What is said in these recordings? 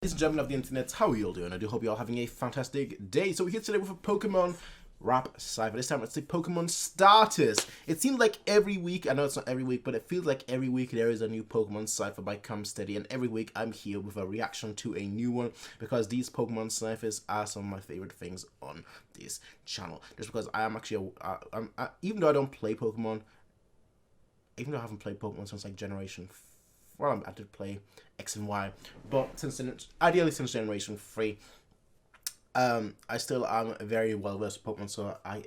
Ladies and gentlemen of the internet, how are you all doing? I do hope you're all having a fantastic day. So we're here today with a Pokemon rap cypher. This time it's the Pokemon starters. It seems like every week, I know it's not every week, but it feels like every week there is a new Pokemon cypher by Come Steady, and every week I'm here with a reaction to a new one because these Pokemon cyphers are some of my favorite things on this channel. Just because I am actually, even though I don't play Pokemon, even though I haven't played Pokemon since like Generation 4, well, I did play X and Y, but ideally since Generation 3, I still am very well versed with Pokemon, so I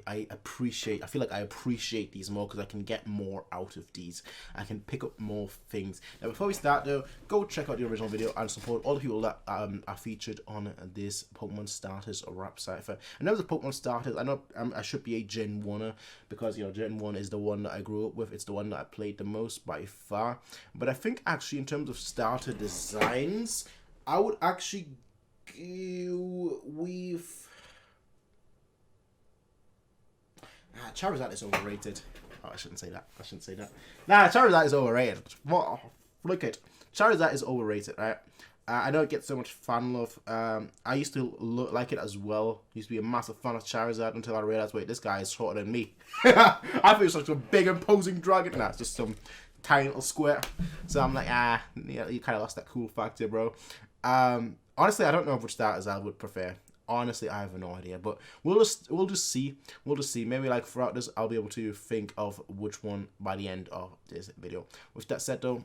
feel like I appreciate these more because I can get more out of these. I can pick up more things. Now before we start though, go check out the original video and support all the people that are featured on this Pokemon starters or rap cypher. And now the Pokemon starters, I know I should be a Gen 1er because, you know, Gen 1 is the one that I grew up with. It's the one that I played the most by far. But I think actually in terms of starter designs, I would actually Charizard is overrated. Oh, I shouldn't say that. Nah, Charizard is overrated. What? Look at Charizard is overrated, right? I know it gets so much fan love. I used to like it as well. Used to be a massive fan of Charizard until I realized, wait, this guy is shorter than me. I thought he was such a big imposing dragon. Nah, it's just some tiny little square. So I'm like, yeah, you kind of lost that cool factor, bro. Honestly, I don't know which starters I would prefer. Honestly, I have no idea, but we'll just see. Maybe like throughout this, I'll be able to think of which one by the end of this video. With that said, though,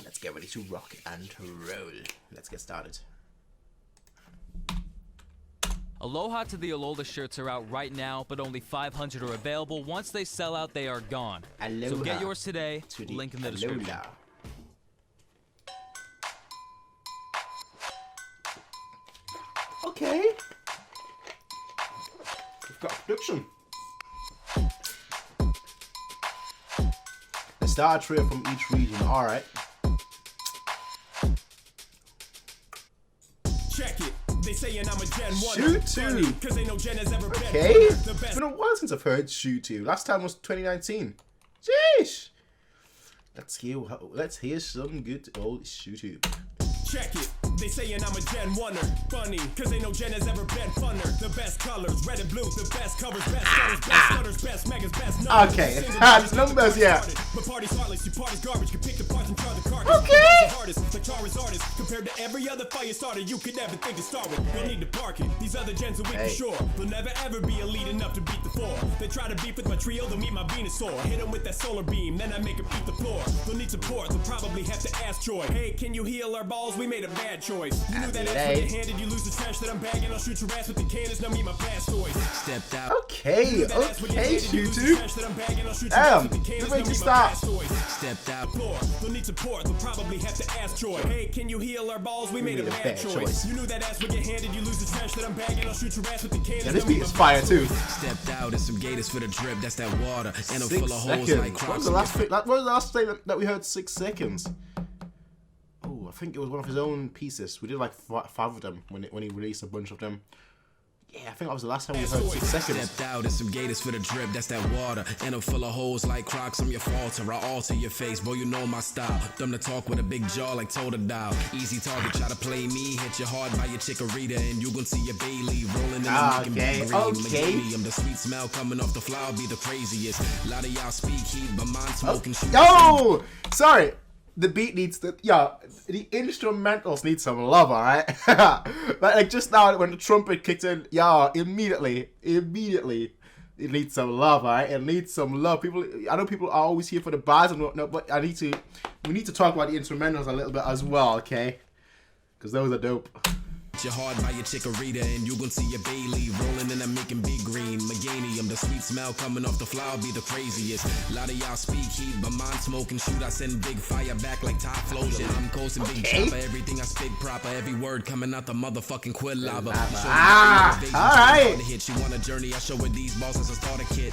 let's get ready to rock and roll. Let's get started. Aloha to the Alola shirts are out right now, but only 500 are available. Once they sell out, they are gone. Aloha so get yours today. to the Link in the description. Alola. Okay. We've got a production. A starter trio from each region. Alright. Check it. They saying I'm a Gen 1. Shoot 2. They know Gen has ever been. Okay. It's been a while since I've heard Shoot 2. Last time was 2019. Jeez. Let's hear some good old Shoot 2. Check it. They saying I'm a Gen 1er. Funny, cause they know Gen has ever been funner. The best colors, red and blue, the best covers, best stutters, best stutters, best megas, best numbers. Okay, that's numbers, yeah. But party's heartless, your party's garbage. Can pick the parts and try the carcass. Okay. The hardest, like Tara's artist. Compared to every other fire starter you could ever think to start with. You'll need to park it. These other gens are weak for sure. They'll never ever be elite enough to beat the four. They try to beef with my trio, they'll meet my Venusaur. Hit them with that solar beam, then I make them eat the floor. They'll need support, they'll probably have to ask Troy. Hey, can you heal our balls? We made a bad choice. You knew that ass would get handed, you lose the trash that I'm bagging. I'll shoot your ass with the cannons, now meet my blast toys. Stepped out. Okay, Shoot 2. Damn, this way to start. Stepped out. They'll need support, they'll probably have to ask Troy. Hey, can you heal our balls? We made a bad choice. You knew that ass would get handed, you lose the trash that I'm bagging. I'll shoot your ass with the cannons. Yeah, this beat is fire too. Stepped out and some gators for the drip, that's that water. And 6 full of holes seconds. like What was the last thing that we heard? 6 seconds. Oh, I think it was one of his own pieces. We did like 5 of them when he released a bunch of them. Yeah, I think that was the last time we heard 6 seconds. Stepped out and some gators for the drip, that's that water. And I'm full of holes like Crocs, I'm your falter. I alter your face, boy, you know my style. Dumb to talk with a big jaw like Totodile. Easy target, try to play me. Hit you hard by your chikorita, and you gon' see your Bailey rolling in the green. I'm the sweet smell coming off the flower, be the craziest. A lot of y'all speak heat, but mine smoking shoot. Oh, sorry. The beat needs the the instrumentals need some love, alright? like just now when the trumpet kicked in, immediately it needs some love, alright? It needs some love. I know people are always here for the bars and whatnot, but we need to talk about the instrumentals a little bit as well, okay? Because those are dope. You're hard by your chikorita, and you gon' see your Bailey rolling and I'm making big green. Meganium, the sweet smell coming off the flower be the craziest. A lot of y'all speak heat, but mine smoking shoot. I send big fire back like top flosion. I'm coasting big chopper, everything I speak proper. Every word coming out the motherfucking quill lava. Alright. She want a journey, I show her these balls as a starter kit.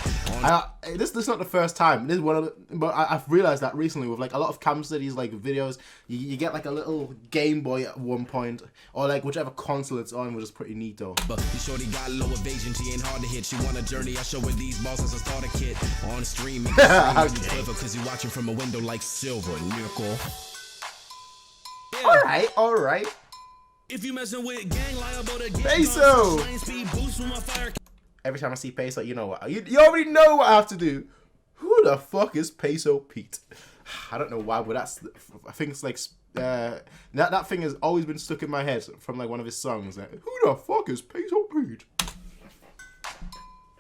This is not the first time. This is one of the, but I've realized that recently with like a lot of Cam Studies like videos, you get like a little Game Boy at one point, or like whichever console it's on, which is pretty neat though. But the shorty got low evasion, she ain't hard to hit. She want a journey, I show her these balls as a starter kit. On stream, okay. Cause you watching from a window like silver nickel. Alright. If you messing with gang liable to get Peso. gone, speed boost with my fire. Every time I see Peso, you know what? You already know what I have to do. Who the fuck is Peso Pete? I don't know why, but I think it's like that thing has always been stuck in my head from like one of his songs. Like, who the fuck is Peso Pete?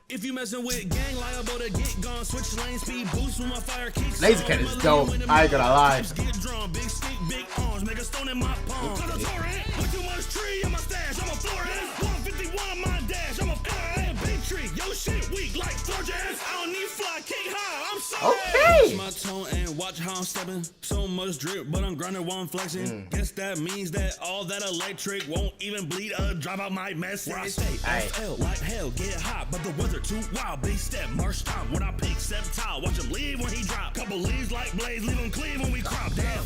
If you messing with gang liable to get gone, switch lane, speed boost with my fire kicks. Laser Cat is dope. I ain't gonna lie. Get drawn, big stick, big arms, make a stone in my palm. Cause I'm torrent, with too much tree in my stash, I'm a florist. 151 my dash, I'm a fire big tree. Yo shit weak like floor jazz. I don't need fly, kick high, I'm sorry. Okay. My tone and watch how I'm stepping. So much drip, but I'm grinding while I'm flexing. Guess that means that all that electric won't even bleed a drop out my mess. Where I stay, FL, like hell, get hot, but the weather too wild. Big step, march time, when I pick, step tile. Watch him leave when he drop. Couple leaves like blades, leave him cleave when we crop. Damn.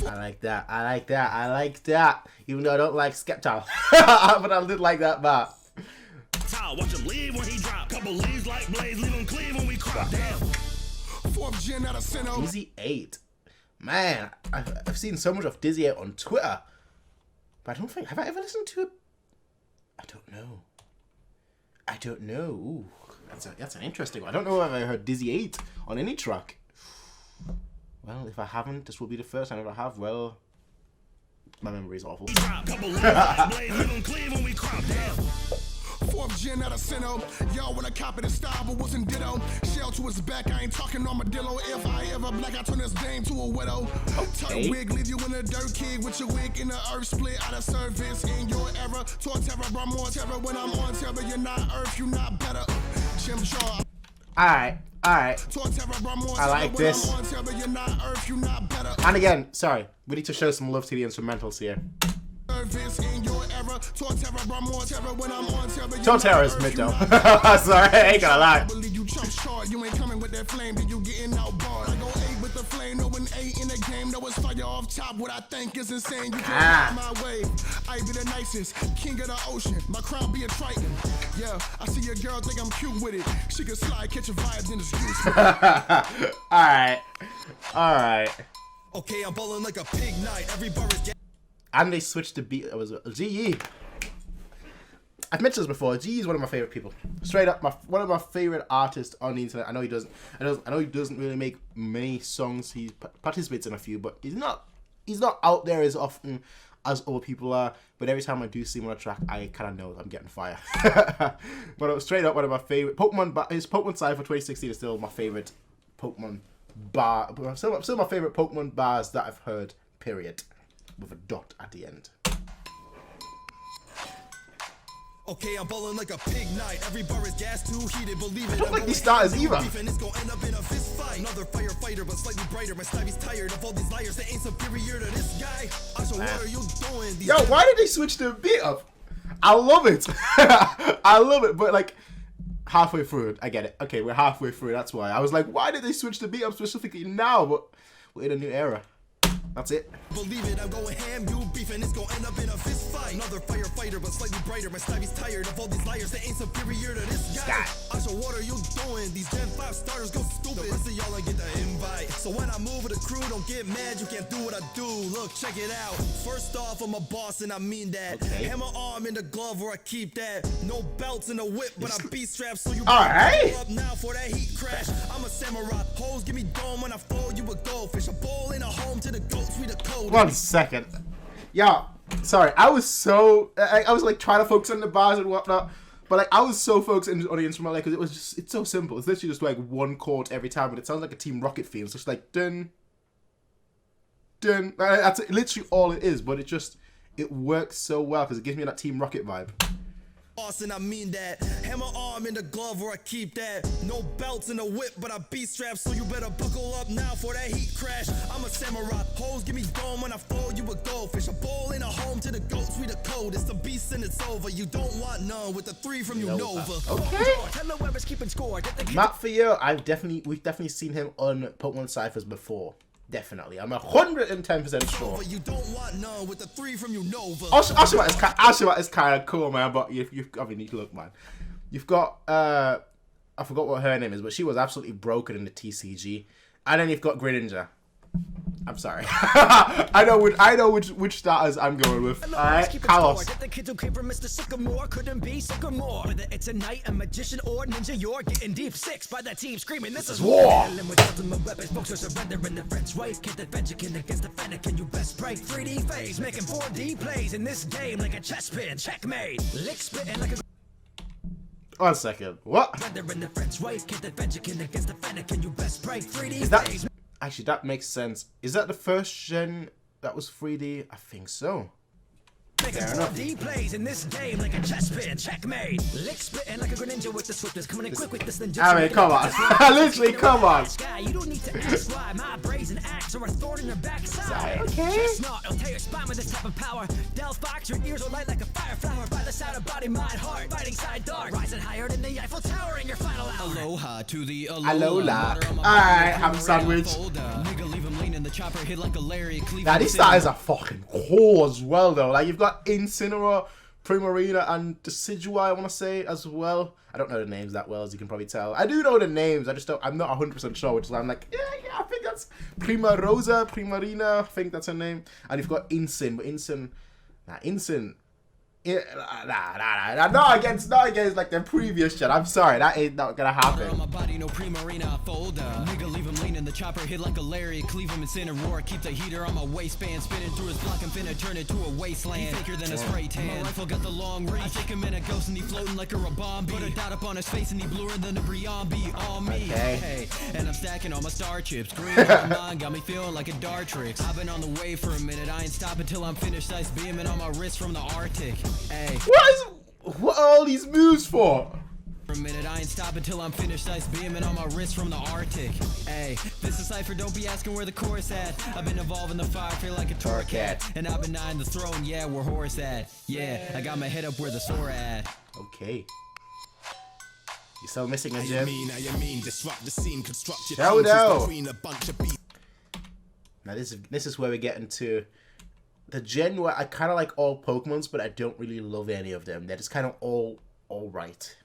I like that. I like that. I like that. Even though I don't like Skeptile. But I did like that bar. Watch him leave when he drop. Couple leaves like blades, leave him cleave when we crop. Damn. DizzyEight. Man, I've seen so much of DizzyEight on Twitter. But I don't think... Have I ever listened to it? I don't know. I don't know. Ooh, that's an interesting one. I don't know if I heard DizzyEight on any track. Well, if I haven't, this will be the first time if I have. Well, my memory is awful. Fourth gen out of Sino. Y'all when I copy the style, but wasn't ditto. Shell to his back, I ain't talking armadillo. If I ever black, I turn this dame to a widow. Tuck wig, leave you in a dirt kid with your wig in the earth, split out of service in your era. Tour terror, brought more terror when I'm on terror. You're not earth, you not better. Jim Jaw. Alright. I like this. And again, sorry, we need to show some love to the instrumentals here. Torterra is mid though. Sorry, I ain't gonna lie. You jump short, you ain't coming with that flame, then you getting outbarred. I go 8 with the flame, no an 8 in the game, no it's fire off top. What I think is insane, you can't my way. I be the nicest, king of the ocean. My crown be a triton. Yeah, I see your girl think I'm cute with it. She can slide, catch your vibes in the streets. Alright. Okay, I'm bowling like a pig night. Every bar is and they switched the beat. It was GE. I've mentioned this before. GE is one of my favorite people. Straight up, one of my favorite artists on the internet. I know he doesn't. I know he doesn't really make many songs. He participates in a few, but he's not out there as often as other people are. But every time I do see him on a track, I kind of know I'm getting fire. But straight up, one of my favorite Pokemon. His Pokemon CYPHER 2016 is still my favorite Pokemon bar. Still my favorite Pokemon bars that I've heard. Period. With a dot at the end. Okay, I'm bowling like a pig night. Every bar is gas too heated, believe it. I don't like these starters either. It's gonna end up in a fist fight. Another firefighter, but slightly brighter. My Stabby's tired of all these liars that ain't superior to this guy. So what are you doing? Yo, why did they switch the beat up? I love it. I love it, but like halfway through it, I get it. Okay, we're halfway through. That's why I was like, why did they switch the beat up specifically now? But we're in a new era. That's it. Believe it, I'm going ham, you beefing, it's gonna end up in a fist fight. Another firefighter, but slightly brighter. My Stabby's tired of all these liars that ain't superior to this guy. So what are you doing? These Gen 5 starters go stupid. The rest of y'all ain't get the invite. So when I move with the crew, don't get mad, you can't do what I do. Look, check it out. First off, I'm a boss and I mean that. Okay. Hammer arm in the glove where I keep that. No belts in the whip, but I beat straps, so you Alright. up now for that heat crash. I'm a samurai. Hoes give me dome when I fold you a goldfish. A bowl in a home to the goats. We the code. 1 second. Yeah, sorry. I was so I was like trying to focus on the bars and whatnot, but like I was so focused on the instrument because it was just it's so simple. It's literally just like one chord every time, but it sounds like a Team Rocket theme. It's just like dun dun. That's literally all it is, but it works so well because it gives me that Team Rocket vibe. And I mean that. Hammer arm in the glove where I keep that. No belts in the whip, but I beat straps, so you better buckle up now for that heat crash. I'm a samurai. Hoes give me dome when I fold you a goldfish. A bowl in a home to the goats. We the code. It's the beast and it's over. You don't want none with the 3 from Unova. Okay. Matt for you. We've definitely seen him on Pokemon Cyphers before. Definitely. I'm 110% sure. You don't want none with the 3 from Unova. Ashima is kind of cool, man, but you've I mean, look, man. You've got, I forgot what her name is, but she was absolutely broken in the TCG. And then you've got Greninja. I'm sorry. I know which starters I'm going with. Alright, Carlos. The kids who came from Mr. Sycamore couldn't be sycamore. Whether it's a knight, a magician, or ninja, you're getting deep six by that team screaming, this is war. With ultimate weapons, folks are surrendering the French right. Can't defend, you can against the Fennec, and you best break 3D phase, making 4D plays in this game like a chess pin. Checkmate. Lick spitting like a 1 second. What? in the French right. Can't defend, you can against the Fennec, and you best break 3D Is that phase. actually that makes sense? Is that the first gen that was 3D? I think so. Making 4D plays in this game like a chess pin. Checkmate. Lick spitting like a greninja with the swiftness. Coming in quick with this ninja. I mean, come on. Literally, come on. You don't need to ask why my brazen axe or a thorn in your backside. Okay. Chestnut, I'll tear your spine with this type of power. Del Fox, your ears will light like a fire flower. By the side of body, mind, heart, fighting side dark. Rising higher than the Eiffel Tower in your final hour. Aloha to the Alola. Alright, have a sandwich. Nigga, leave him leaning, the chopper hit like a Larry. Now, these starters are fucking cool as well, though. Like, you've got Incineroar, Primarina, and Decidueye, I want to say, as well. I don't know the names that well, as you can probably tell. I do know the names, I just don't, I'm not 100% sure, which is why I'm like, yeah, I think that's Primarina, I think that's her name. And you've got Incin, but Incin, not against like the previous shit. I'm sorry, that ain't not gonna happen. On my body, no Primarina, folder. Nigga, leave him leaning, the chopper hit like a Larry. Cleave him in center roar, keep the heater on my waistband. Spinning through his block, I'm finna turn it to a wasteland. Thicker than a spray tan. My rifle got the long reach. I take him in a ghost and he floating like a Rabombi. Put a dot up on his face and he bluer than a Briambi. All me, hey. And I'm stacking all my star chips. Green on mine, got me feeling like a Dartrix. I've been on the way for a minute, I ain't stopping till I'm finished. Ice beaming on my wrist from the Arctic. Hey. What are all these moves for? For a minute, I ain't stopping till I'm finished. Ice beaming on my wrist from the Arctic. Hey, this is CYPHER, don't be asking where the chorus at. I've been evolving the fire, feel like a Torcat. And I've been eyeing the throne, yeah, where Horus at. Yeah, I got my head up where the Sora at. Okay. You still missing a I gem? mean, disrupt the scene, construct your Show teams between a bunch of beats. Now this is where we get into the gen where I kind of like all Pokemons, but I don't really love any of them. They're just kind of all right.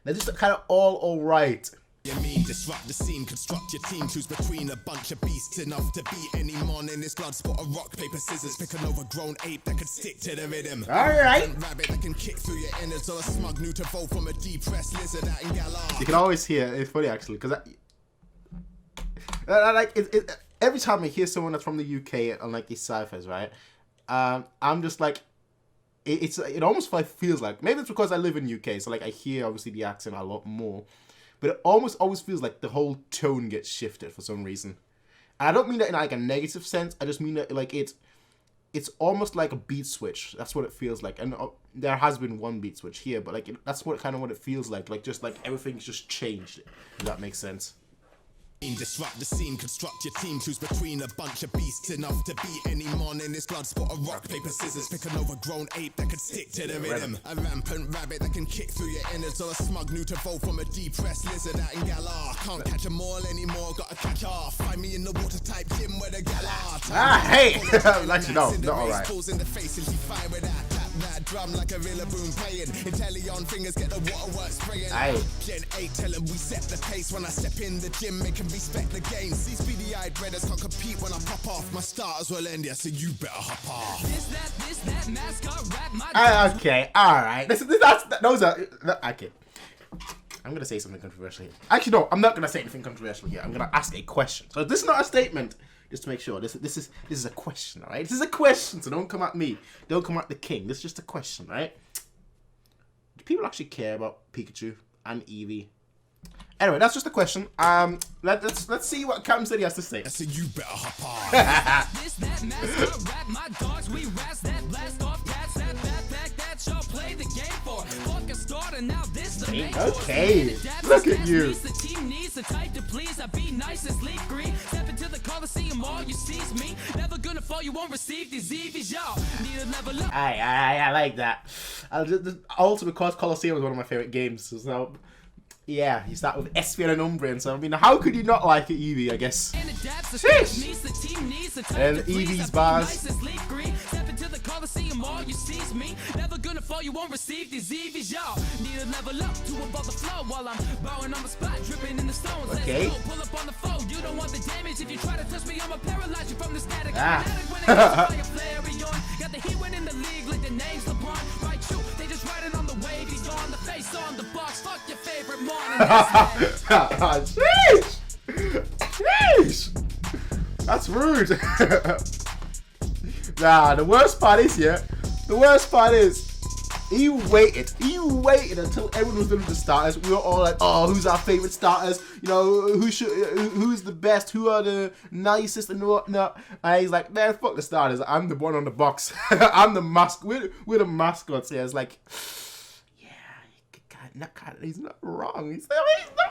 They're just kind of all right. You mean disrupt the scene, construct your team, choose between a bunch of beasts enough to beat any mon in this blood spot. A rock, paper, scissors, pick an overgrown ape that could stick to the rhythm. Alright. Rabbit that can kick through your innards, or a smug new to vote from a depressed lizard out in Galar. You can always hear, it's funny actually, because every time I hear someone that's from the UK on like these CYPHERs, right? I'm just like, it almost feels like, maybe it's because I live in UK, so like I hear obviously the accent a lot more, but it almost always feels like the whole tone gets shifted for some reason. And I don't mean that in like a negative sense, I just mean that like it's almost like a beat switch. That's what it feels like. And there has been one beat switch here, but like that's what it feels like just like everything's just changed, if that makes sense. Disrupt the scene, construct your team, choose between a bunch of beasts enough to beat any mon in this blood spot. A rock, paper, scissors, pick an overgrown ape that could stick to the rhythm. A rampant rabbit that can kick through your innards, or a smug new to vote from a depressed lizard out in Galar. Can't catch them all anymore, gotta catch off. Find me in the water type gym where the Galar. Hey! Actually, no, not alright. In the face and she fire with that drum like a real boom playing. Intellion fingers get the waterworks spraying. Gen 8 tell them we set the pace. When I step in the gym, make them respect the game. These DizzyEight brothers can't compete when I pop off. My starters will end, yeah, so you better hop off. This, that, mascot rap, my Okay, alright. Those are, okay. I'm gonna say something controversial here. Actually, no, I'm not gonna say anything controversial here. I'm gonna ask a question. So this is not a statement. Just to make sure, this is a question, all right? This is a question, so don't come at me. Don't come at the king. This is just a question, right? Do people actually care about Pikachu and Eevee? Anyway, that's just a question. Let's see what Cam said he has to say. So you better hop on. This, that, mascot rap, my dogs, we rats that blast off cats, that backpack, that y'all play the game for. Fuck a starter, now this the main Okay, look at you. The team needs the type to please, I be nice and sleep green. Step into the Coliseum, all you see's me. Never gonna fall, you won't receive these EVs, y'all. Need a level up. I like that. Also because Coliseum is one of my favorite games, so yeah, you start with Espeon and Umbreon, so I mean, how could you not like it, Eevee, I guess? And Sheesh! And Eevee's bars. Coliseum, all you see's me. Never gonna fall, you won't receive these EVs, y'all. Need to level up to above the flow while I'm bowing on the spot, dripping in the stones. Okay. Let's go, pull up on the foe. You don't want the damage. If you try to touch me, I'ma paralyze you from the static. Ah. When it comes to fire, flare on. Got the heat winning the league, like the name's LeBron. Right, true. They just riding on the wave. He's on the face, on the box. Fuck your favorite morning. Jeez! Jeez! That's rude. Nah, the worst part is, he waited until everyone was done with the starters. We were all like, oh, who's our favorite starters? You know, who's the best? Who are the nicest and whatnot? And he's like, man, fuck the starters. I'm the one on the box. I'm the mask. We're the mascots here. It's like, he's not wrong. He's not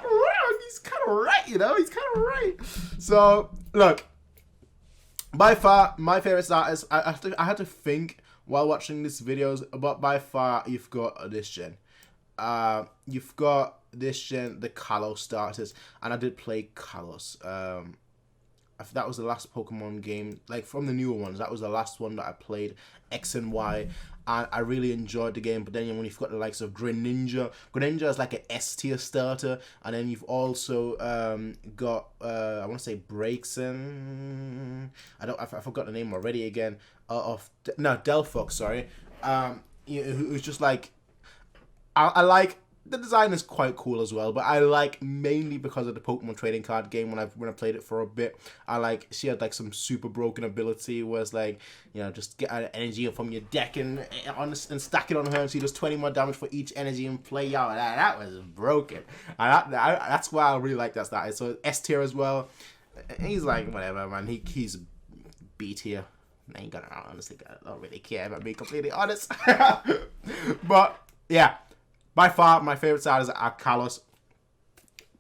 wrong. He's kind of right, you know. He's kind of right. So look, by far my favorite starters. I had to think while watching these videos, but by far you've got this gen. You've got this gen, the Kalos starters, and I did play Kalos. That was the last Pokemon game, like from the newer ones. That was the last one that I played, X and Y, and I really enjoyed the game. But then when you've got the likes of Greninja is like an S tier starter, and then you've also got I want to say Braixen. I forgot the name already again. Delphox. Sorry. Who's just like I like. The design is quite cool as well, but I like mainly because of the Pokemon trading card game when I played it for a bit. I like she had like some super broken ability where it's like, you know, just get energy from your deck and stack it on her, and she does 20 more damage for each energy in play. Yo, that was broken. And that's why I really like that starter. So S tier as well. He's like whatever, man. He's B tier. I ain't gonna honestly, I don't really care about being completely honest. But yeah. By far, my favorite starters are Kalos.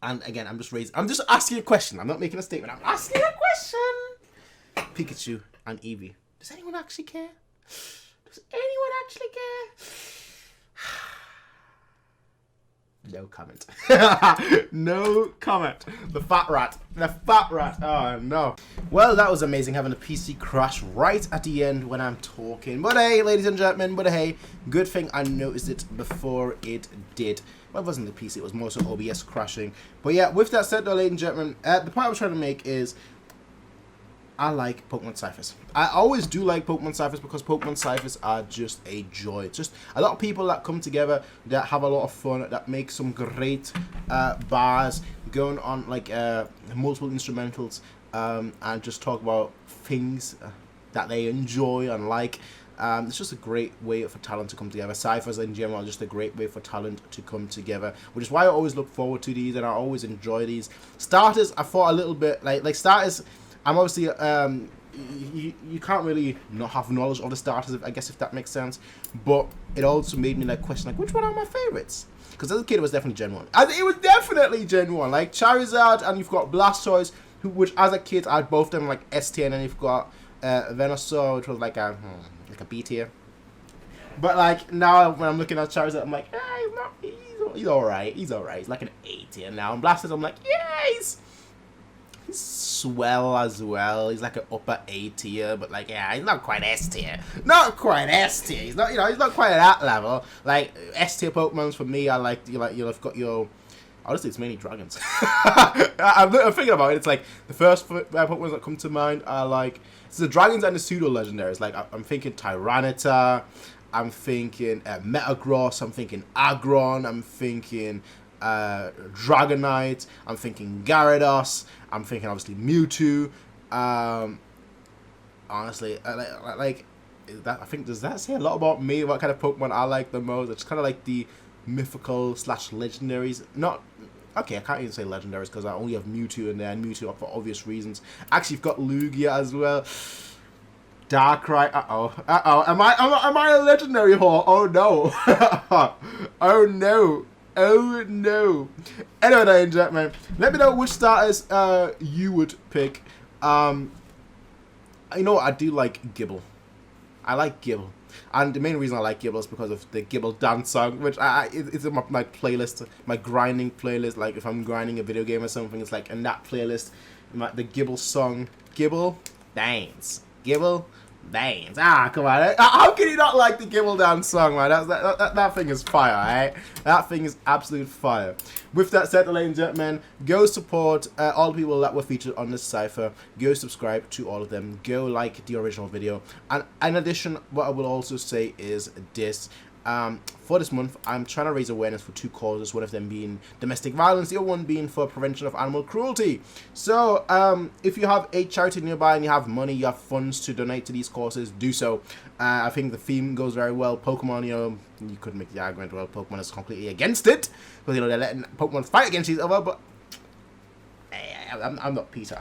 And again, I'm just asking a question. I'm not making a statement. I'm asking a question. Pikachu and Eevee. Does anyone actually care? Does anyone actually care? No comment. No comment. The fat rat. Oh no. Well, that was amazing having a PC crash right at the end when I'm talking. But hey, ladies and gentlemen, good thing I noticed it before it did. Well, it wasn't the PC, it was more so OBS crashing. But yeah, with that said though, ladies and gentlemen, the point I was trying to make is I like Pokemon Cyphers. I always do like Pokemon Cyphers because Pokemon Cyphers are just a joy. It's just a lot of people that come together that have a lot of fun, that make some great bars, going on like multiple instrumentals, and just talk about things that they enjoy and like. It's just a great way for talent to come together. Cyphers in general are just a great way for talent to come together, which is why I always look forward to these and I always enjoy these. Starters, I thought a little bit like starters. I'm obviously you can't really not have knowledge of the starters, I guess, if that makes sense. But it also made me like question like which one are my favorites? Because as a kid it was definitely Gen 1. It was definitely Gen 1. Like Charizard, and you've got Blastoise, which as a kid I had both of them like S tier, and then you've got Venusaur, which was like a B tier. But like now when I'm looking at Charizard, I'm like, he's alright. He's like an A tier now. And Blastoise, I'm like, yeah, he's swell as well. He's like an upper A tier, but like he's not quite S tier. He's not, he's not quite at that level. Like S tier Pokemons for me, I like you've got your. Honestly, it's mainly dragons. I'm thinking about it. It's like the first Pokemon that come to mind are like it's the dragons and the pseudo legendaries. Like I'm thinking Tyranitar, I'm thinking Metagross, I'm thinking Aggron, I'm thinking Dragonite, I'm thinking Gyarados, I'm thinking obviously Mewtwo. Honestly, like that. I think does that say a lot about me? What kind of Pokemon I like the most? It's kind of like the mythical / legendaries. Not okay. I can't even say legendaries because I only have Mewtwo in there, and Mewtwo for obvious reasons. Actually, you've got Lugia as well. Darkrai. Am I a legendary whore? Oh no. Oh no. Oh no. Anyway, ladies and gentlemen, let me know which starters you would pick. You know what? I do like Gibble. I like Gibble. And the main reason I like Gibble is because of the Gibble dance song, which it's in my playlist, my grinding playlist. Like if I'm grinding a video game or something, it's like in that playlist, the Gibble song, Gibble dance, Gibble Names. Ah, come on. How can you not like the Gimmeldown song, man? That thing is fire, alright? That thing is absolute fire. With that said, ladies and gentlemen, go support all the people that were featured on this cypher. Go subscribe to all of them. Go like the original video. And in addition, what I will also say is this. For this month, I'm trying to raise awareness for 2 causes, one of them being domestic violence, the other one being for prevention of animal cruelty. So, if you have a charity nearby and you have money, you have funds to donate to these causes, do so. I think the theme goes very well. Pokemon, you know, you could make the argument, well, Pokemon is completely against it, because, you know, they're letting Pokemon fight against each other, but I'm not Peter.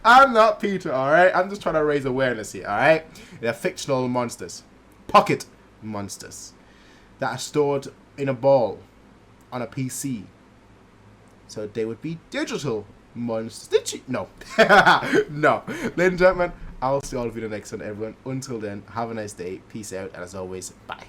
I'm not Peter, alright? I'm just trying to raise awareness here, alright? They're fictional monsters. Pocket monsters that are stored in a ball on a PC. So they would be digital monsters. No. No. Ladies and gentlemen, I'll see all of you in the next one, everyone. Until then, have a nice day. Peace out. And as always, bye.